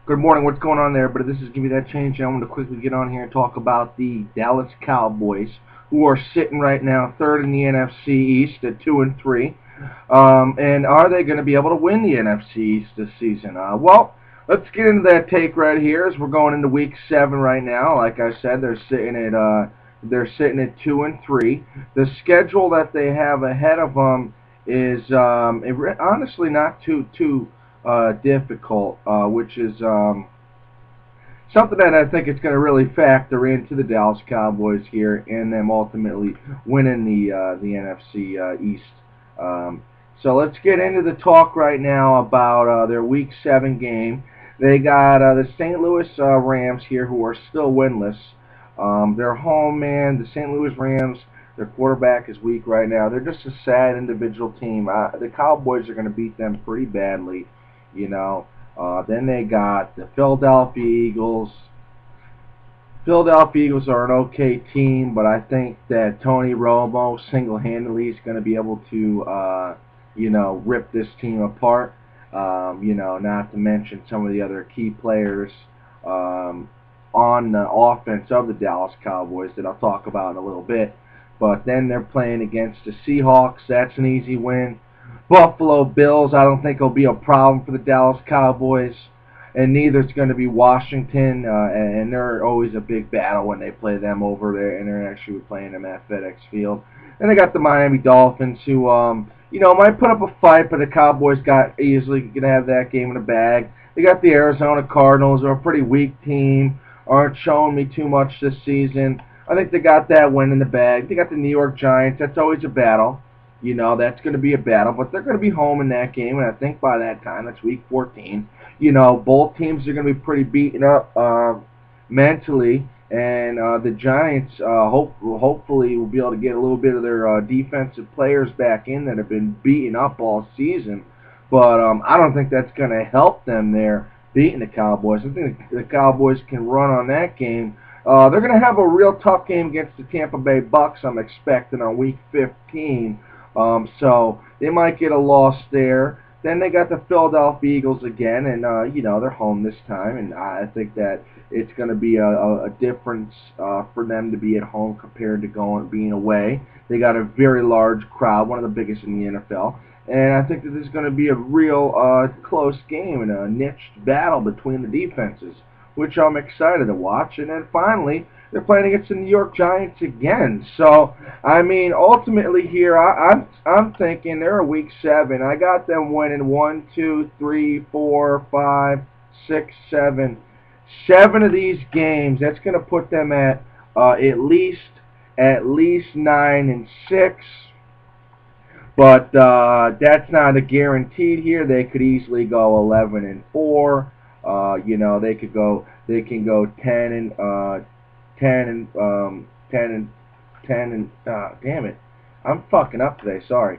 Good morning. What's going on there? But this is Give Me That Change. I want to quickly get on here and talk about the Dallas Cowboys, who are sitting right now third in the NFC East at 2-3. And are they going to be able to win the NFC East this season? Well, let's get into that take right here. As we're going into Week 7 right now. Like I said, they're sitting at 2-3. The schedule that they have ahead of them is honestly not too difficult, which is something that I think is going to really factor into the Dallas Cowboys here and them ultimately winning the NFC East. Um, so let's get into the talk right now about their Week 7 game. They got the St. Louis Rams here, who are still winless. They're home, man. The St. Louis Rams, their quarterback is weak right now. They're just a sad individual team. The Cowboys are going to beat them pretty badly, you know. Then they got the Philadelphia Eagles. Philadelphia Eagles are an okay team, but I think that Tony Romo single-handedly is going to be able to, rip this team apart. Not to mention some of the other key players on the offense of the Dallas Cowboys that I'll talk about in a little bit. But then they're playing against the Seahawks. That's an easy win. Buffalo Bills, I don't think will be a problem for the Dallas Cowboys, and neither is going to be Washington. And they're always a big battle when they play them over there, and they're actually playing them at FedEx Field. And they got the Miami Dolphins, who might put up a fight, but the Cowboys got easily going to have that game in the bag. They got the Arizona Cardinals, who are a pretty weak team, aren't showing me too much this season. I think they got that win in the bag. They got the New York Giants. That's always a battle. That's going to be a battle, but they're going to be home in that game, and I think by that time, that's Week 14, both teams are going to be pretty beaten up mentally, and the Giants hopefully will be able to get a little bit of their defensive players back in that have been beaten up all season, but I don't think that's going to help them there beating the Cowboys. I think the Cowboys can run on that game. They're going to have a real tough game against the Tampa Bay Bucks, I'm expecting, on Week 15. So they might get a loss there. Then they got the Philadelphia Eagles again, and they're home this time, and I think that it's going to be a difference for them to be at home compared to being away. They got a very large crowd, one of the biggest in the NFL, and I think that this is going to be a real close game and a niched battle between the defenses, which I'm excited to watch. And then finally, they're playing against the New York Giants again. So, I mean, ultimately here, I'm thinking they're a Week 7. I got them winning 1, 2, 3, 4, 5, 6, 7. 7 of these games. That's going to put them at at least 9-6. But that's not a guaranteed here. They could easily go 11-4. They can go 10 and damn it, I'm fucking up today. Sorry.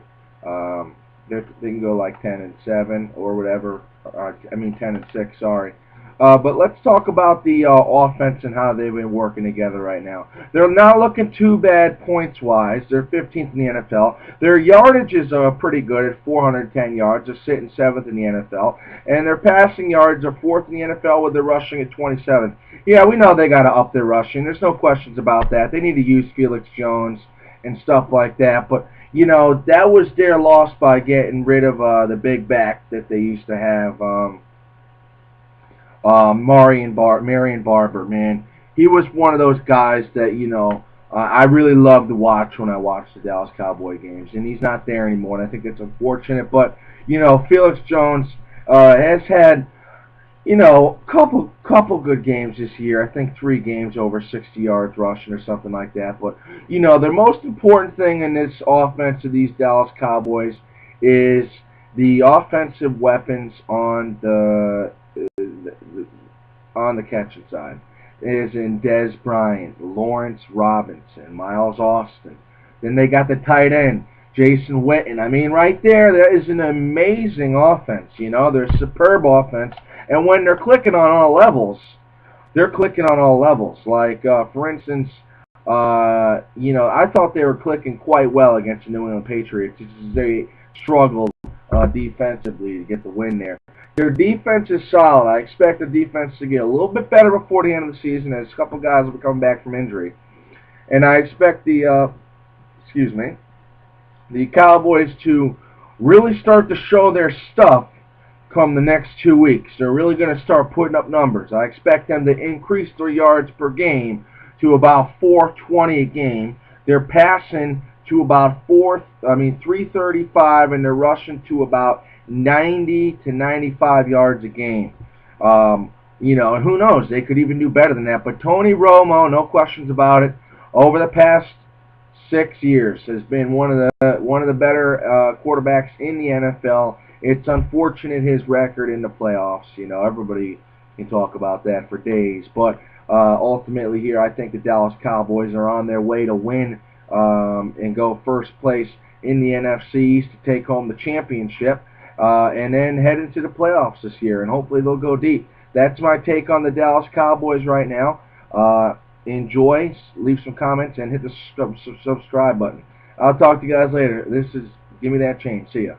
They can go like 10-7 or whatever. 10-6. Sorry. But let's talk about the offense and how they've been working together right now. They're not looking too bad points-wise. They're 15th in the NFL. Their yardages are pretty good at 410 yards. They're sitting 7th in the NFL. And their passing yards are 4th in the NFL with their rushing at 27th. Yeah, we know they got to up their rushing. There's no questions about that. They need to use Felix Jones and stuff like that. But, that was their loss by getting rid of the big back that they used to have. Marion Barber, man. He was one of those guys that, I really loved to watch when I watched the Dallas Cowboy games. And he's not there anymore, and I think it's unfortunate. But, Felix Jones has had, couple good games this year. I think 3 games over 60 yards rushing or something like that. But, the most important thing in this offense of these Dallas Cowboys is the offensive weapons on the catching side is in Dez Bryant, Lawrence Robinson, Miles Austin. Then they got the tight end, Jason Witten. I mean, right there is an amazing offense. They're a superb offense. And when they're clicking on all levels, they're clicking on all levels. Like, for instance, I thought they were clicking quite well against the New England Patriots. They struggled defensively to get the win there. Their defense is solid. I expect the defense to get a little bit better before the end of the season as a couple guys will be coming back from injury. And I expect the Cowboys to really start to show their stuff come the next 2 weeks. They're really going to start putting up numbers. I expect them to increase their yards per game to about 420 a game. They're passing to about 335, and they're rushing to about 90 to 95 yards a game. And who knows? They could even do better than that. But Tony Romo, no questions about it, over the past 6 years has been one of the better quarterbacks in the NFL. It's unfortunate his record in the playoffs. Everybody can talk about that for days. But ultimately here, I think the Dallas Cowboys are on their way to win and go first place in the NFC East to take home the championship and then head into the playoffs this year. And hopefully they'll go deep. That's my take on the Dallas Cowboys right now. Enjoy, leave some comments, and hit the subscribe button. I'll talk to you guys later. This is Give Me That Change. See ya.